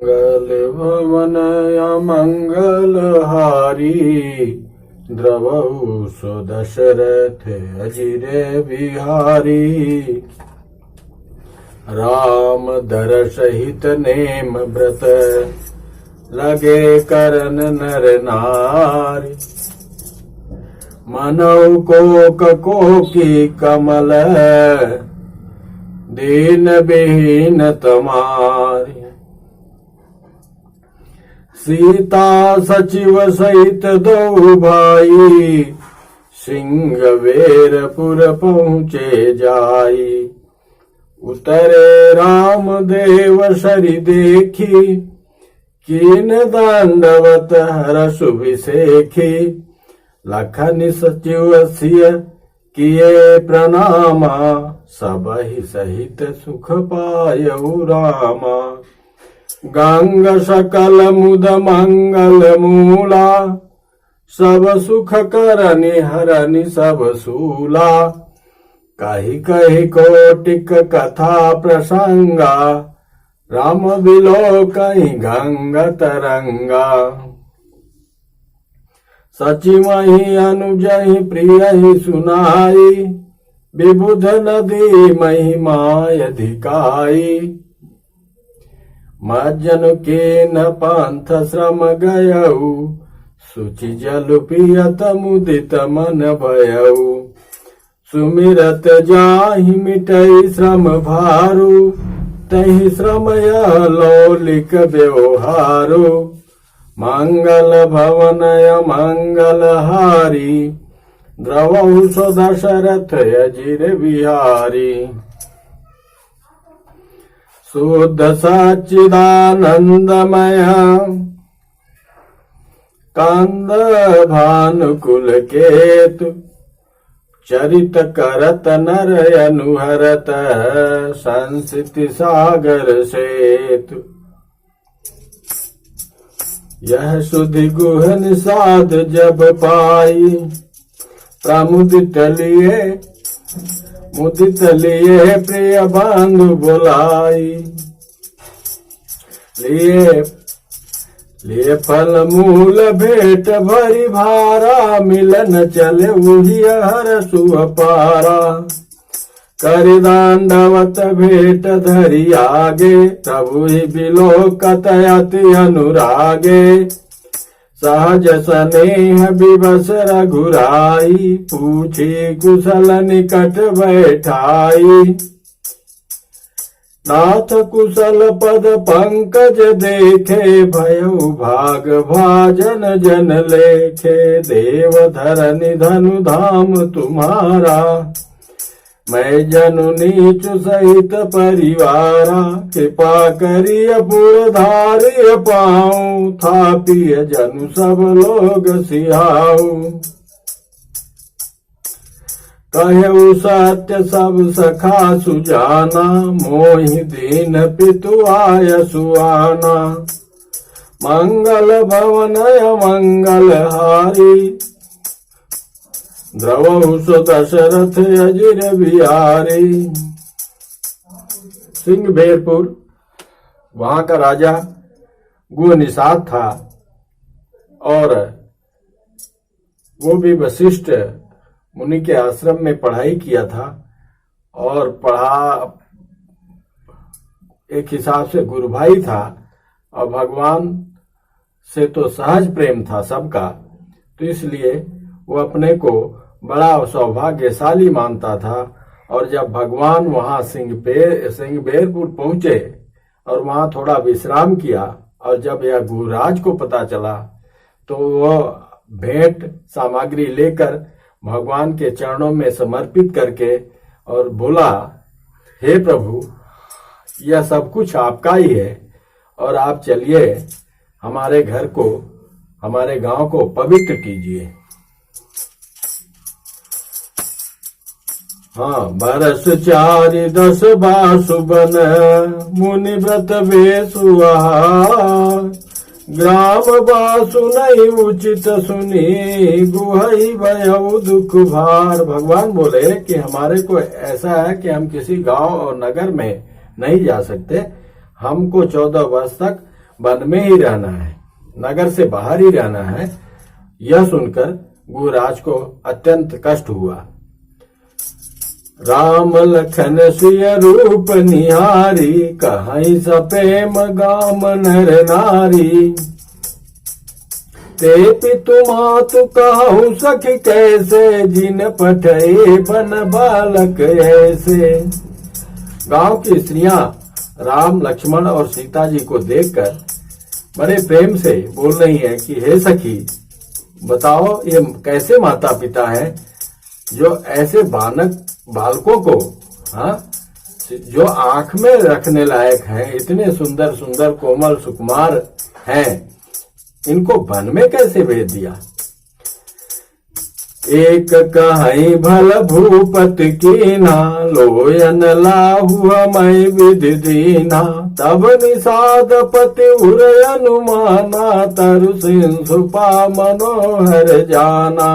मंगल भवन अमंगल हारी, द्रवहु सो दशरथ अजिर बिहारी। राम दर सहित नेम व्रत, लगे करन नर नारी। मनौ को की कमल, दीन विहीन तमारी। सीता सचिव सहित दो भाई, सिंहवेरपुर पहुँचे जाई। उतरे राम देव सरि देखी, कीन दंडवत हरषु विसेखी। लखन सचिव सिय किए प्रणामा, सबहि सहित सुख पायउ रामा। गंग सकल मुद मंगल मूला, सब सुख करनि हरनि सब सूला। कही कही कोटिक कथा प्रसंगा, राम बिलो कहीं गंग तरंगा। सचि मही अनुजहि प्रिय सुनाई, विबुध नदी महिमाय अधिकाई। मज्जन के न पंथ श्रम गयऊ, सुचि जल पियत मुदित मन भयऊ। सुमिरत जाहि मिटई श्रम भारू, तहि श्रमय लौलिक व्यवहारो। मंगल भवन मंगल हारी, द्रवहु सो दशरथ अजिर बिहारी। शुद्ध सच्चिदानंदमय, कंद भानुकुल केतु। चरित करत नर अनुहरत, संसिति सागर सेतु। यह सुधि गुह निषाद जब पाई, प्रमुदित लिए प्रिय बंधु बुलाई। लिए फल मूल भेंट भरी भारा, मिलन चले वही हर सुअपारा। कर दांडवत भेंट धरी आगे, प्रभु ही बिलोकत अति अनुरागे। सहज स्नेह विवश रघुराई, पूछी कुशल निकट बैठाई। नाथ कुशल पद पंकज देखे, भयउ भाग भाजन जन लेखे। देव धरनि धनु धाम तुम्हारा, मैं जनु नीचु सहित परिवारा। कृपा करिय पुर धारिय पाऊं, थापिय जनु सब लोग सिहाऊ। कहु सत्य सब सखा सुजाना, मोहि दीन पितु आय सुआना। मंगल भवन मंगल हारी, द्रवहु सो दशरथ अजिर बिहारी। सिंहवेरपुर वहां का राजा गुह निषाद था, और वो भी वशिष्ठ मुनि के आश्रम में पढ़ाई किया था। और एक हिसाब से गुरु भाई था, और भगवान से तो सहज प्रेम था सबका, तो इसलिए वो अपने को बड़ा सौभाग्यशाली मानता था। और जब भगवान वहां सिंहवेरपुर पहुंचे और वहां थोड़ा विश्राम किया, और जब यह गुरुराज को पता चला, तो वह भेंट सामग्री लेकर भगवान के चरणों में समर्पित करके और बोला, हे प्रभु, यह सब कुछ आपका ही है, और आप चलिए हमारे घर को, हमारे गांव को पवित्र कीजिए। हाँ, बरस 4 बासु बन, मुनि व्रत वेसुआ। ग्राम बासु नहीं उचित सुनी, गुहई भयउ दुख भार। भगवान बोले कि हमारे को ऐसा है कि हम किसी गांव और नगर में नहीं जा सकते। हमको 14 वर्ष तक वन में ही रहना है, नगर से बाहर ही रहना है। यह सुनकर गुहराज को अत्यंत कष्ट हुआ। राम लखन सिय रूप निहारी, कहीं सपेम गाम नर नारी। ते पितु मातु कहूँ सखी कैसे, जिन पठे बन बालक ऐसे। गांव की स्त्रियां राम लक्ष्मण और सीता जी को देखकर बड़े प्रेम से बोल रही हैं कि हे सखी, बताओ ये कैसे माता पिता हैं जो ऐसे बालकों को, जो आंख में रखने लायक हैं, इतने सुंदर सुंदर कोमल सुकुमार हैं, इनको वन में कैसे भेज दिया। एक कहीं भल भूपति कीना, लोयन लाहु मैं विधि दीना। तब निषाद पति उर अनुमाना, तरु सिंसुपा मनोहर जाना।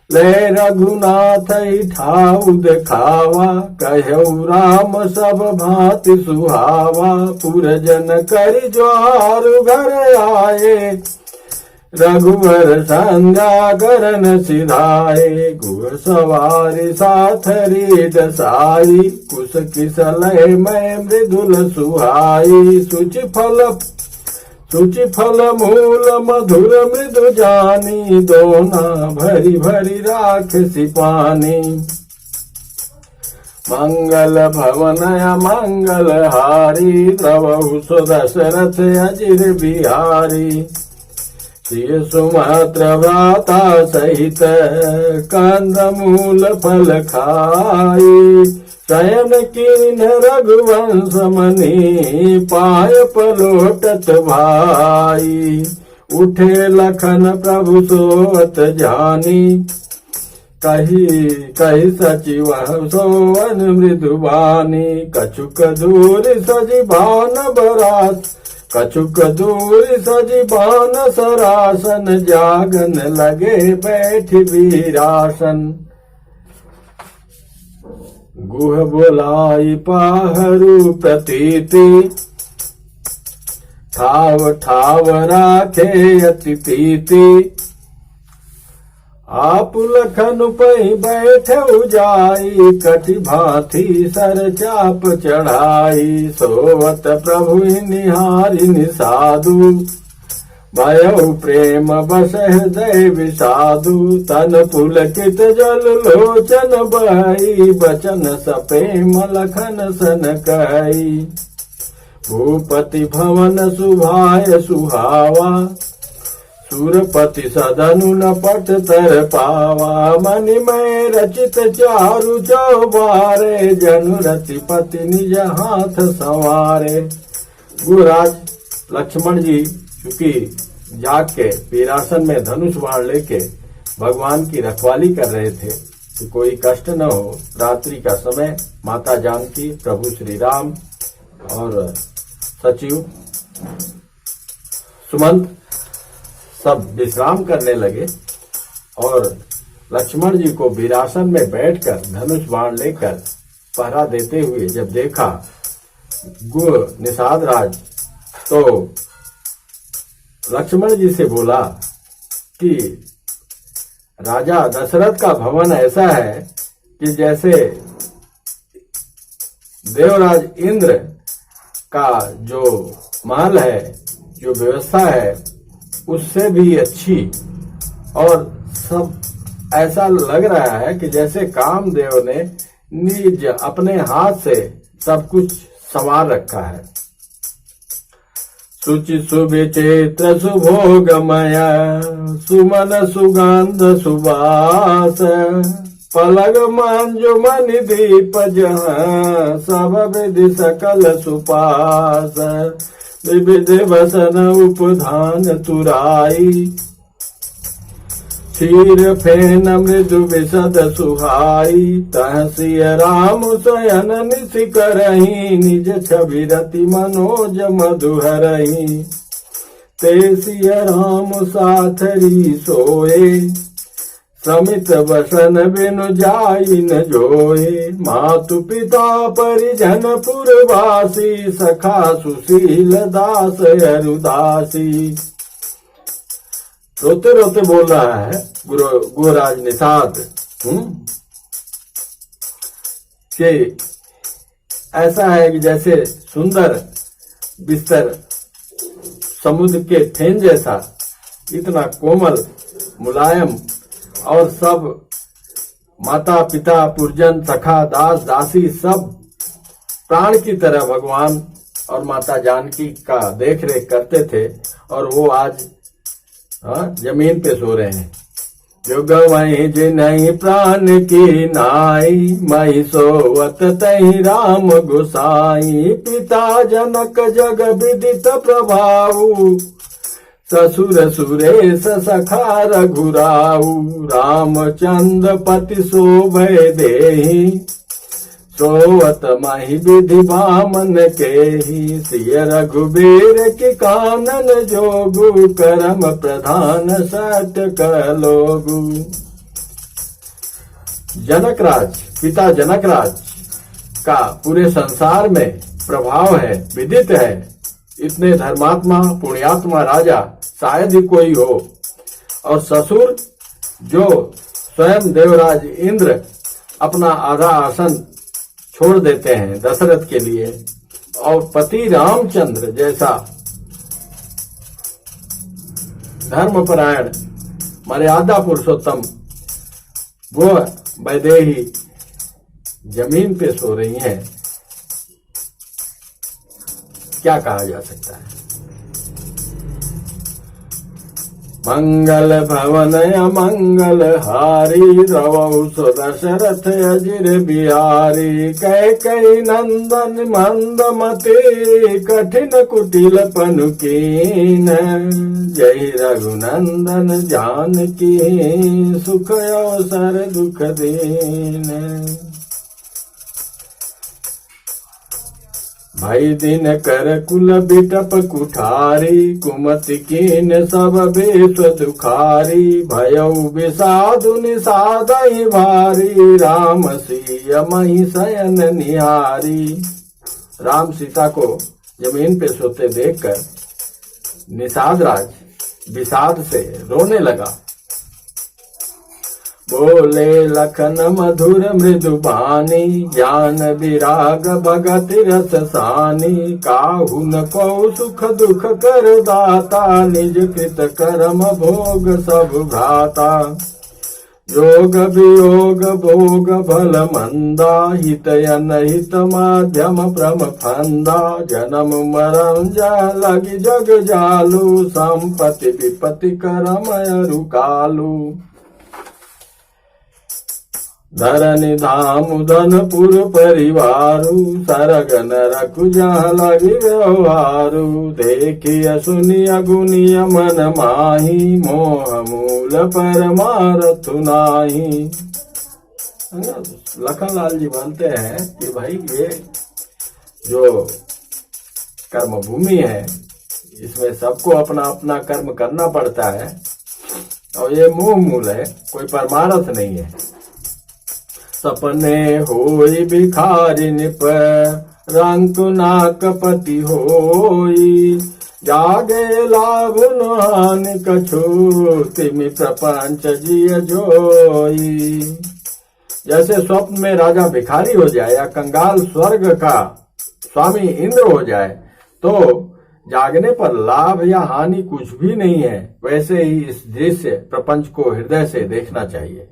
ले रघुनाथ ठाउ दिखावा, कहु राम सब भांति सुहावा। पुरजन करि ज्वार घर आए, रघुवर संध्या करन सिधाए। गुर सवारी साथरी दसाई, कुश किसलय मैं मृदुल सुहाई। सुचि फल मूल मधुर मृदु जानी, दोना भरी भरी राख सिपानी। मंगल भवन मंगल हारी, द्रवहु सुदशरथ अजिर बिहारी। श्री सुमत्र व्राता सहित, कंद मूल फल खाई। शयन कीन रघुवंश मनि, पाय पलोटत भाई। उठे लखन प्रभु सोवत जानी, कही सचिव सोवन मृदुबानी। कछुक दूर सजी भान बरास, कछुक दूर सजी बान सरासन। जागन लगे बैठ वीरासन, गुह बोलाई पाहरू प्रतीति। ठाव ठाव राखे अति तीति, आप लखन पै बैठ जाई। कटि भांति सर चाप चढ़ाई, सोवत प्रभु निहारि निसाधु। भयउ प्रेम बस हृदय विषादु, तन पुलकित जल लोचन बहई। बचन सपेम लखन सन कही, भूपति भवन सुभाय सुहावा। सुरपति सदनु न पट तर पावा, मनि में रचित चारु चौबारे। जनु रतिपति निज हाथ संवारे। गुहराज लक्ष्मण जी चूंकि जाग के वीरासन में धनुष बाण लेके भगवान की रखवाली कर रहे थे कि कोई कष्ट न हो। रात्रि का समय माता जानकी, प्रभु श्री राम और सचिव सुमंत सब विश्राम करने लगे और लक्ष्मण जी को वीरासन में बैठकर धनुष बाण लेकर पहरा देते हुए जब देखा गुह निषाद राज, तो लक्ष्मण जी से बोला कि राजा दशरथ का भवन ऐसा है कि जैसे देवराज इंद्र का जो महल है, जो व्यवस्था है, उससे भी अच्छी, और सब ऐसा लग रहा है कि जैसे कामदेव ने निज अपने हाथ से सब कुछ संवार रखा है। सुचि सुविचित्र सुभोगमय, सुमन सुगंध सुबास। पलग मांजु मनि दीप जहाँ, सब विधि सकल सुपास। विविध वसन उपधान तुराई, क्षीर फेन मृदु विशद सुहाई। तह सिय राम शयन निशि करही, निज छवि रति मनोज मधुहरही। ते सिय राम साथरी सोए, समित वसन बिनु जाई न जोए। मातु पिता परिजन पुरवासी, सखा सुशील दास अरुदासी। रोते रोते बोल रहा है गुरुराज निषाद कि ऐसा है कि जैसे सुंदर बिस्तर समुद्र के फेन जैसा, इतना कोमल मुलायम, और सब माता पिता पुरजन सखा दास दासी सब प्राण की तरह भगवान और माता जानकी का देख रेख करते थे, और वो आज जमीन पे सो रहे हैं। जो गवही जिन्हि प्राण की नाई, मही सोवत तहि राम गोसाई। पिता जनक जग विदित प्रभाऊ, ससुर सुरेश सखा रघुराऊ। रामचंद्र पति शोभय देहि, सोवत मही विधि बामन केहि। सिय रघुबीर की कानन जोगु, करम प्रधान सत्य कलोगु। जनकराज, पिता जनकराज का पूरे संसार में प्रभाव है, विदित है। इतने धर्मात्मा पुण्यात्मा राजा शायद ही कोई हो। और ससुर जो स्वयं देवराज इंद्र अपना आधा आसन छोड़ देते हैं दशरथ के लिए, और पति रामचंद्र जैसा धर्मपरायण मर्यादा पुरुषोत्तम वो वैदेही जमीन पे सो रही हैं। क्या कहा जा सकता है। मंगल भवन अमंगल हारी, रवौ सो दशरथ अजिर बिहारी। कैकेयी नंदन मंदमती, कठिन कुटिल पनुकीन। जय रघुनंदन जानकी, सुख अवसर दुख दीन। भाई दिन कर कुल बिटप कुठारी, कुमति कीन सब बेश दुखारी। भयउ विषादु निषादहि भारी, राम सिय मही शयन निहारी। राम सीता को जमीन पे सोते देखकर निषाद राज विषाद से रोने लगा। बोले लखन मधुर मृदु बानी, ज्ञान विराग भगत रस सानी। काहू न को सुख दुख कर दाता, निज कृत कर्म भोग सब भ्राता। योग वियोग भोग भल मंदा, हित अनहित माध्यम प्रम फंदा। जन्म मरण जा लगी जग जालू, संपत्ति विपत्ति करम अरु कालू। धरनि धाम धनपुर परिवारु, सरग नरकु जहाँ लगी व्यवहारु। देखिय सुनिय गुनिय मन माही, मोह मूल परमारथ नाही। लखनलाल जी बोलते हैं कि भाई ये जो कर्म भूमि है, इसमें सबको अपना अपना कर्म करना पड़ता है, और ये मोह मूल है, कोई परमारथ नहीं है। सपने होई भिखारिन पर, रंक नाक पति होई। जागे लाभ नहान कछु, तिमि प्रपंच जिय जोई। जैसे स्वप्न में राजा भिखारी हो जाए या कंगाल स्वर्ग का स्वामी इंद्र हो जाए, तो जागने पर लाभ या हानि कुछ भी नहीं है। वैसे ही इस दृश्य प्रपंच को हृदय से देखना चाहिए।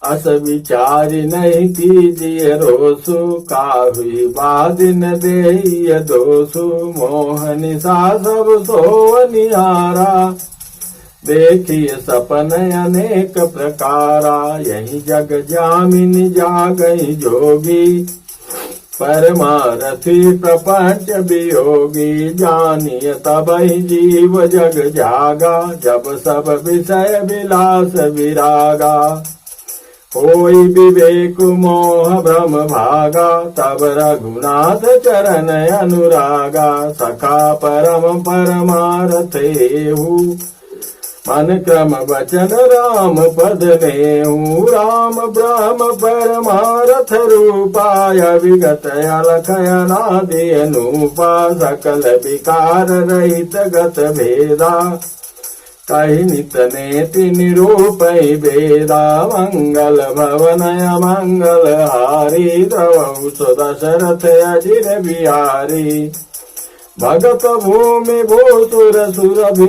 अस विचारि नहीं कीजिए रोसु, काहुई बादिन देय दोसु। मोह निशा सब सो निहारा, देखिए सपन अनेक प्रकारा। यही जग जामिन जागई जोगी, परमारथी प्रपंच वियोगी। जानिय तबहि जीव जग जागा, जब सब विषय विलास विरागा। होई विवेक मोह भ्रम भागा, तब रघुनाथ चरण अनुरागा। सखा परम परमारथेहु, मन क्रम वचन राम पद नेहु, राम ब्रह्म परमारथ रूपाय, विगत अलख अनादि अनूपा, सकल विकार रहित गत भेदा, कहि नित नेति निरूपै वेदा, मंगल भवनय मंगल हारी, द्रवहु सुदशरथ अजिर बिहारी, भगत भूमि भूसुर सुरभि,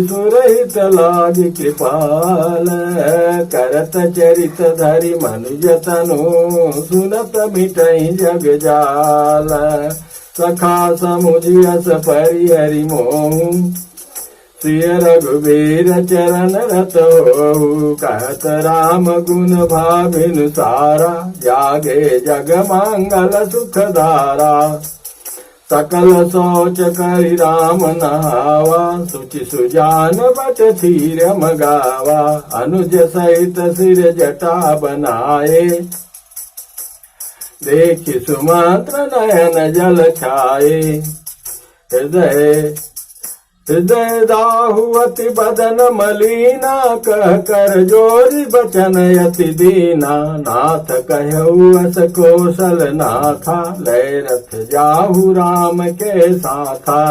सुरहित लाग कृपाल, करत चरित धरि मनुज तनु, सुनत मिटहि जग जाल, सखा समुझ यस परिहरि मोहु, श्री रघुवीर चरण रत होहु, कहत राम गुण भाविन सारा, जागे जग मंगल सुख धारा, सकल सोच करि राम नहावा, सुचि सुजान बट धीर मगावा, अनुज सहित सिर जटा बनाए, देखि सुमंत्र नयन जल छाए, हृदय दाहुवति बदन मलिना, कह कर जोरी बचन यति दीना, नाथ कहु अस कौशल नाथा, लय रथ जाहु राम के साथा,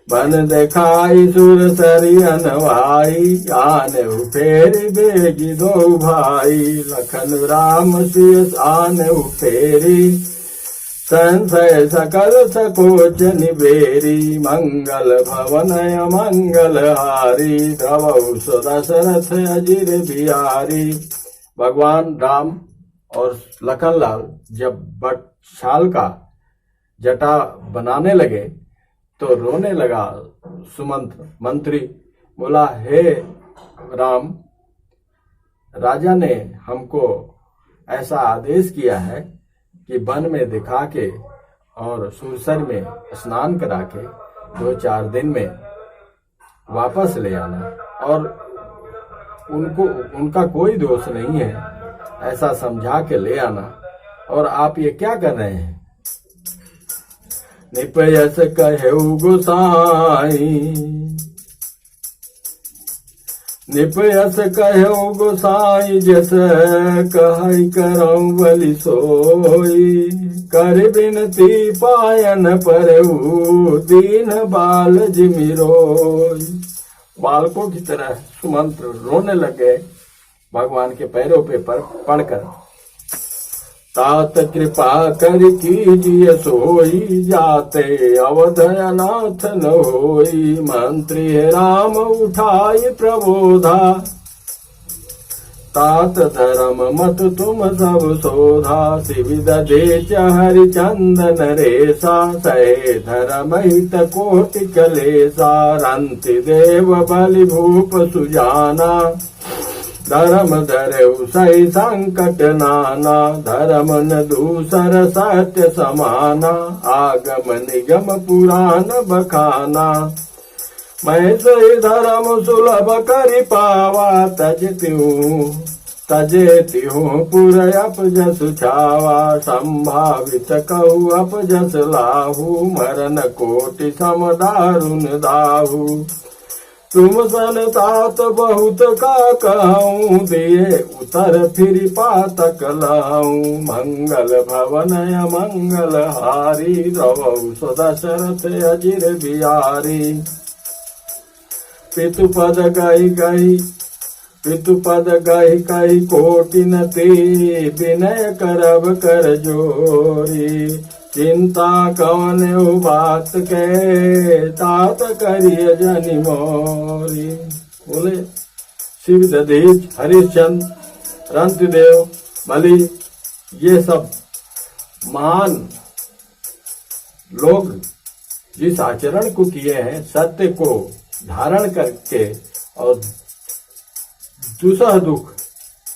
बन देखाई सुर सरि अनवाई, आनेहु फेरि बेगी दो भाई, लखन राम सिय आनेहु फेरि, संशय सकल सकोच निबेरी, मंगल भवनय मंगल हारी, द्रवहु सुदशरथ अजिर बिहारी। भगवान राम और लखनलाल जब बटशाल का जटा बनाने लगे तो रोने लगा सुमंत्र मंत्री, बोला हे राम, राजा ने हमको ऐसा आदेश किया है कि वन में दिखा के और सुरसर में स्नान करा के 2-4 दिन में वापस ले आना, और उनका कोई दोष नहीं है, ऐसा समझा के ले आना, और आप ये क्या कर रहे हैं? निपयस कहु गोसाई, निपयस कहु गोसाई, जस कहै करऊं बलि सोई, कर बिनती पायन परऊ, दीन बाल जिमि रोई। बालकों की तरह सुमंत्र रोने लगे भगवान के पैरों पे पड़कर। तात कृपा कर कीजिए सोई, जाते अवध अनाथ न होई, मंत्री राम उठाई प्रबोधा, तात धर्म मत तुम सब शोधा, शिविद देच हरिचंदन रेसा, सहे धर्म हित कोटि कलेसा, रंति देव बलि भूप सुजाना, धर्म धरऊ सही संकट नाना, धर्म न दूसर सत्य समाना, आगम निगम पुराण बखाना, मैं सही धर्म सुलभ करि पावा, तजेति हूँ पुर अपजस छावा, संभावित कहू अपजस लाहू, मरण कोटि सम दारुण दाहू, तुम सन तात बहुत का कहूँ, दिए उतर फिर पातक लाऊं, मंगल भवनय मंगल हारी, द्रवहु सुदशरथ अजिर बिहारी। पितुपद गहि कहि कोटि न ते, विनय करब कर जोरी, चिंता कौन बात के, तात करिय जनि मोरी। बोले शिव दधीच, हरिश्चंद्र, रंतिदेव, बलि, ये सब महान लोग जिस आचरण को किए हैं, सत्य को धारण करके और दुसह दुख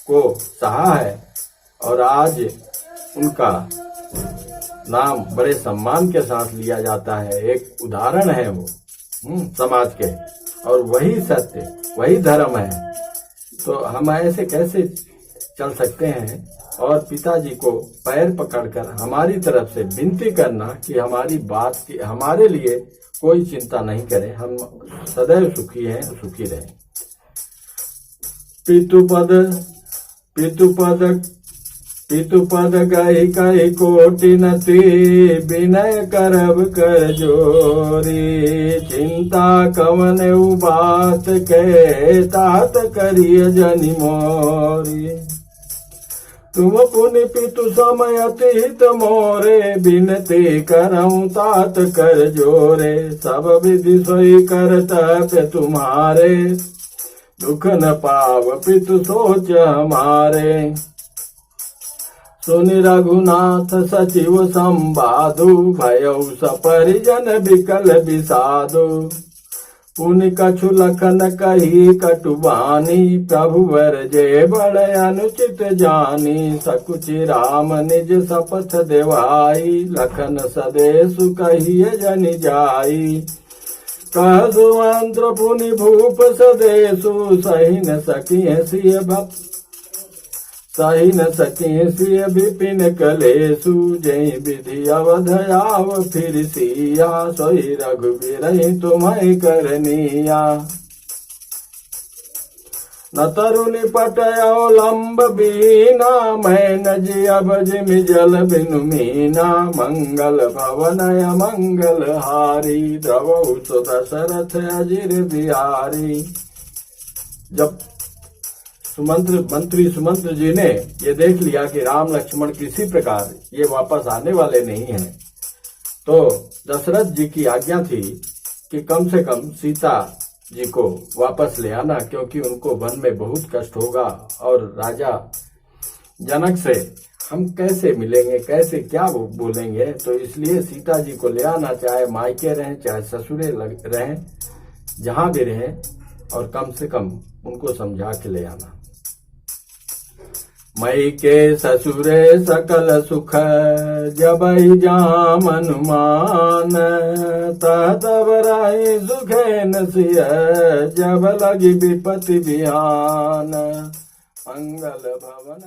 को सहा है, और आज उनका नाम बड़े सम्मान के साथ लिया जाता है। एक उदाहरण है वो समाज के, और वही सत्य वही धर्म है। तो हम ऐसे कैसे चल सकते हैं और पिताजी को पैर पकड़कर हमारी तरफ से विनती करना कि हमारी बात की हमारे लिए कोई चिंता नहीं करें, हम सदैव सुखी हैं, सुखी रहें। पितुपद गई कई कोटि नति, विनय करब कर जोरी। चिंता कवन बात के, तात करिय जनि मोरी। तुम पुनि पितु समय अतिहित मोरे, बिनती करऊं तात कर जोरे। सब विधि सोई करतव्य तुम्हारे, दुख न पाव पितु सोच हमारे। सुनि रघुनाथ सचिव संवादु, भयउ सपरिजन विकल विषादु। पुनि कछु लखन कही कटुबानी, प्रभु वर जे बड़ अनुचित जानी। सकुचि राम निज शपथ देवाई, लखन सदेशु कहिए जनि जाई। कह सुमंत्र पुनि भूप सदेशु, सही न सकिए सिय भक्त सही न सके सिय विपिन कलेसु। जय विधि अवध आव फिर सिया, सोई रघुवीर तुम्हें करनिया। न तरुनि पटयो लंब बीना, मैं न जियब जिमि जल बिनु मीना। मंगल भवनय मंगल हारी, द्रवहु सो दशरथ अजिर बिहारी। जब मंत्री सुमंत्र जी ने ये देख लिया कि राम लक्ष्मण किसी प्रकार ये वापस आने वाले नहीं हैं, तो दशरथ जी की आज्ञा थी कि कम से कम सीता जी को वापस ले आना, क्योंकि उनको वन में बहुत कष्ट होगा और राजा जनक से हम कैसे मिलेंगे, कैसे क्या बोलेंगे। तो इसलिए सीता जी को ले आना, चाहे मायके रहें चाहे ससुरे रहें, जहां भी रहें, और कम से कम उनको समझा के ले आना। मई के ससुरे सकल सुख, जबई जाम अनुमान। तब राई सुखे न सिय, जब लगी विपत्ति बिहान। मंगल भवन